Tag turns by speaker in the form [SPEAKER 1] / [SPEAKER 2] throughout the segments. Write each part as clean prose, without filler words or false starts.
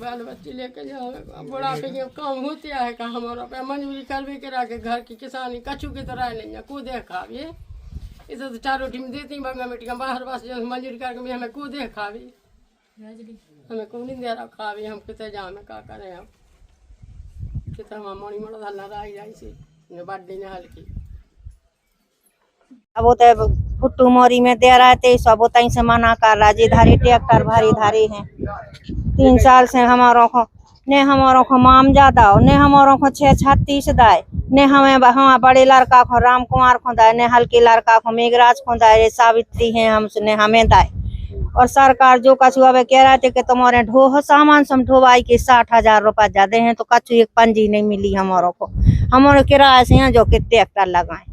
[SPEAKER 1] बाल बच्चे लेके जाओ बड़ा के काम होते है का हमारा पे मजबूरी करवे करा के घर की किसानी कछु की तरह नहीं है को देखावे इसे तो चारों टीम देती बंगा मिट्टी बाहर बस जो मजदूरी करके हमें को देखावे हमें को नहीं दे रहा खावे हम कितने जाओ में का करें हम कितना हम मोनी मोड़ा हल्ला राई जाई से ने बर्थडे ने हाल की
[SPEAKER 2] अब वो तो फुट्टू मोरी में दे रहा थे सब तई से मना कर रहा जी धारी ट्रैक्टर भारी धारी है 3 साल से हमारों को माम ज्यादा हो ने हमारों को 636 दाए ने हमें बड़े लड़का को राम कुमार को दाए ने हल्के लड़का को मेघराज को दाए सावित्री है हमने हमें दाए। और सरकार जो कछु अब कह रहे थे कि तुम्हारे सामान सम ढोवाई के 60,000 रुपया ज्यादा हैं तो कछु एक पंजी नहीं मिली हमारों को। हमारे किराए से हैं जो कि ट्रैक्टर लगाए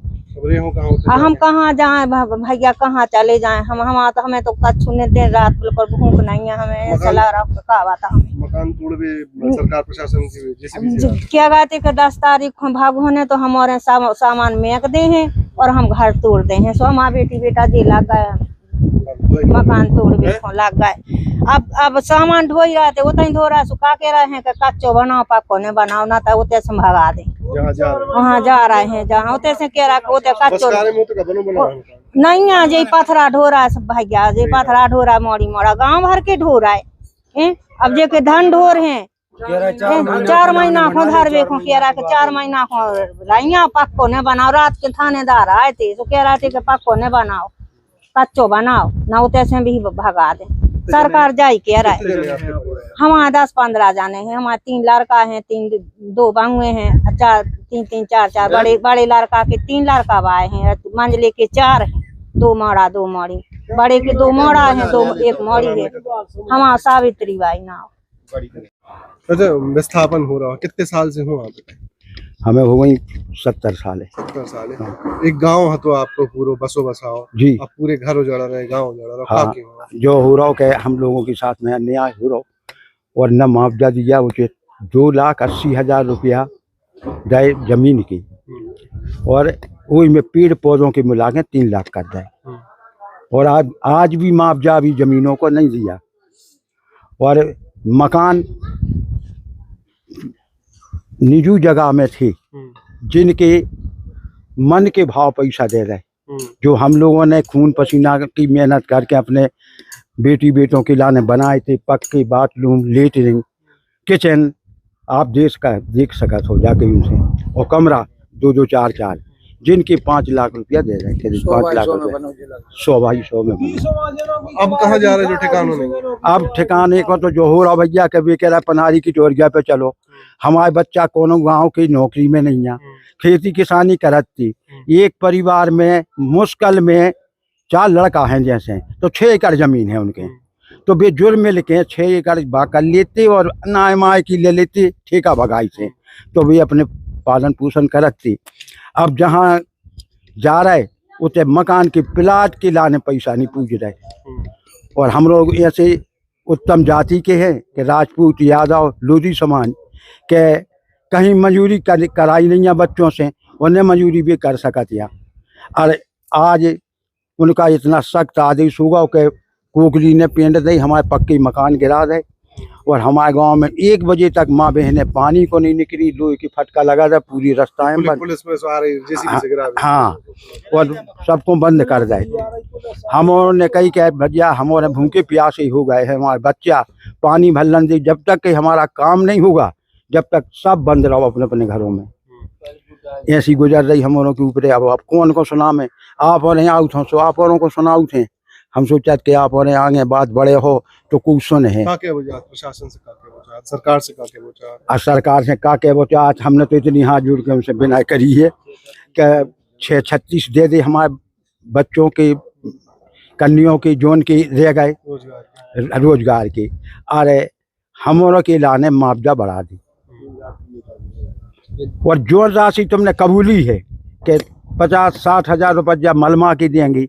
[SPEAKER 2] हम कहाँ जाए भैया कहाँ चले जाए हमें तो कछु ने दिन रात बिल्कुल भूख नहीं है हमें ऐसा लग रहा
[SPEAKER 3] मकान तोड़वे सरकार प्रशासन की
[SPEAKER 2] क्या कहते कि 10 तारीख को भाग होने तो हमारे सामान मेक दे हैं और हम घर तोड़ दे हैं। सो हमारा बेटी बेटा जी लग गए मकान तोड़वे लग गए। अब सामान ढो ही रहे थे उतना ही धो रहा सुखा के रहे हैं कि कच्चो बनाओ पक्को ने बनाओ ना तो उतने से भगा दे वहाँ जा रहे हैं जहाँ उतने से कह रहा उतने कच्चो नहीं है जे पथरा ढो रहा है सब भैया जे पथरा ढो रहा मोड़ी मोड़ा गाँव भर के ढो रहा है। अब जे के धन ढोर है 4 महीना को धरवे को कह रहा के 4 महीना को रैया पक्को ने बनाओ रात के थानेदार आए थे तो कह रहे थे कि पक्को ने बनाओ कच्चो बनाओ ना उतने से भी भगा दे सरकार जाई कह रहा है। हमारे 10-15 जाने हैं हमारे 3 लड़का हैं 2 बांगुए हैं 3-4 बड़े लड़का के 3 लड़का आए हैं मंझले के 4 हैं 2 मोड़ा 2 मोड़ी बड़े के 2 मोड़ा है 1 मोड़ी है हमारा सावित्री बाई नाव।
[SPEAKER 3] अच्छा विस्थापन हो रहा है कितने साल से हो आप?
[SPEAKER 4] हमें हो गई 70 साल है।
[SPEAKER 3] 70 साल है। एक गांव है तो आपको पूरा बसो बसाओ जी अब पूरे घर उजड़ा रहे गांव उजड़ा रहा
[SPEAKER 4] हाँ, जो हो रहा है हम लोगों के साथ में अन्याय हो रहा और न मुआवजा दिया उसे 2,80,000 रुपया दाए जमीन की और वही में पेड़ पौधों के मिला के 3 लाख कर दाए और आज भी मुआवजा अभी जमीनों को नहीं दिया और मकान निजी जगह में थे जिनके मन के भाव पैसा दे रहे जो हम लोगों ने खून पसीना की मेहनत करके अपने बेटी बेटों के लाने बनाए थे पक्के बाथरूम लेटरिन किचन आप देख सका हो जाके उनसे और कमरा 2-2 4-4 जिनके 5 लाख रुपया दे रहे थे 5 लाख रुपया 100 में
[SPEAKER 3] अब कहाँ जा रहे जो ठिकानों नहीं
[SPEAKER 4] अब ठिकाने को तो जो हो रहा भैया कभी कह रहा पनारी की टोरिया पे चलो हमारे बच्चा कोनो गांव की नौकरी में नहीं है खेती किसानी करती एक परिवार में मुश्किल में 4 लड़का हैं जैसे तो 6 एकड़ जमीन है उनके तो वे जुर्म में लिखे 6 एकड़ कर लेते और नाय माय की ले लेते ठेका भगाई से तो वे अपने पालन पोषण करती। अब जहाँ जा रहे उतने मकान के प्लाट के लाने पैसा नहीं पूछ रहे और हम लोग ऐसे उत्तम जाति के हैं कि राजपूत यादव लोधी समाज के कहीं मजूरी कराई नहीं है बच्चों से उन्हें मजूरी भी कर सकती है और आज उनका इतना सख्त आदेश होगा कि कोकली ने पेंट दे हमारे पक्के मकान गिरा दे और हमारे गांव में 1 बजे तक माँ बहनें पानी को नहीं निकली लोहे की फटका लगा था पूरी रास्ता हाँ और सबको बंद कर दे हमने कही कि भैया हमारे भूखे प्यासे हो गए हैं हमारे बच्चा पानी भलन दे जब तक कि हमारा काम नहीं होगा जब तक सब बंद रहो अपने अपने घरों में ऐसी गुजर रही हम के ऊपर। अब आप कौन को सुना में, आप और यहाँ आउट हो सो आप औरों को सुनाऊ थे। हम सोचा कि आप और आगे बात बड़े हो तो कुछ सुने हैं।
[SPEAKER 3] प्रशासन से काके बोचा, सरकार से काके बोचा,
[SPEAKER 4] सरकार से काके बोचा। आज हमने तो इतनी हाथ जोड़ के उनसे विनय करी है कि 636 दे दे हमारे बच्चों की, कन्याओं की, जोन की रह गए रोजगार की। अरे हम के लाने मुआवजा बढ़ा दी और जो राशि तुमने कबूली है कि 50-60 हजार रुपया मलमा की देंगी,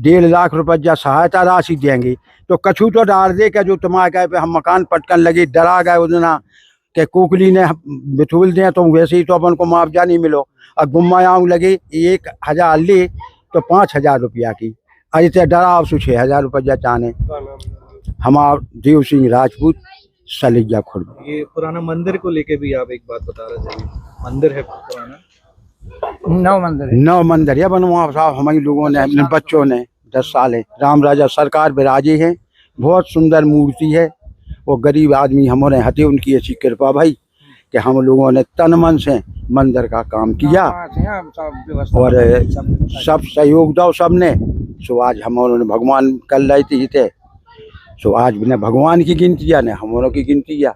[SPEAKER 4] 1.5 लाख रुपया सहायता राशि देंगी, तो कछु तो डाल दे के जो तुम्हारे कहे पे हम मकान पटकन लगे डरा गए उतना के कुकली ने बिठूल दें तो वैसे ही तो अपन को मुआवजा नहीं मिलो। और गुम्मायाँ लगे 1,000 ले तो 5,000 रुपया की, ऐसे डरा 6,000 रुपया चाहने। हमारा देव सिंह राजपूत, सलिया खुर्द।
[SPEAKER 5] ये पुराना मंदिर को लेके भी आप एक बात बता रहे थे, मंदिर है पुराना,
[SPEAKER 4] 9 मंदिर है बनवा साहब हमारे लोगों ने, अपने बच्चों ने 10 साल है। राम राजा सरकार विराजे हैं, बहुत सुंदर मूर्ति है। वो गरीब आदमी हमारे हटे, उनकी ऐसी कृपा भाई कि हम लोगों ने तन मन से मंदिर का काम किया और सब सहयोग दो सबने। सो आज हमारों ने भगवान कल रही थी, सो आज ने भगवान की गिनती है, ने हमारों की गिनती है।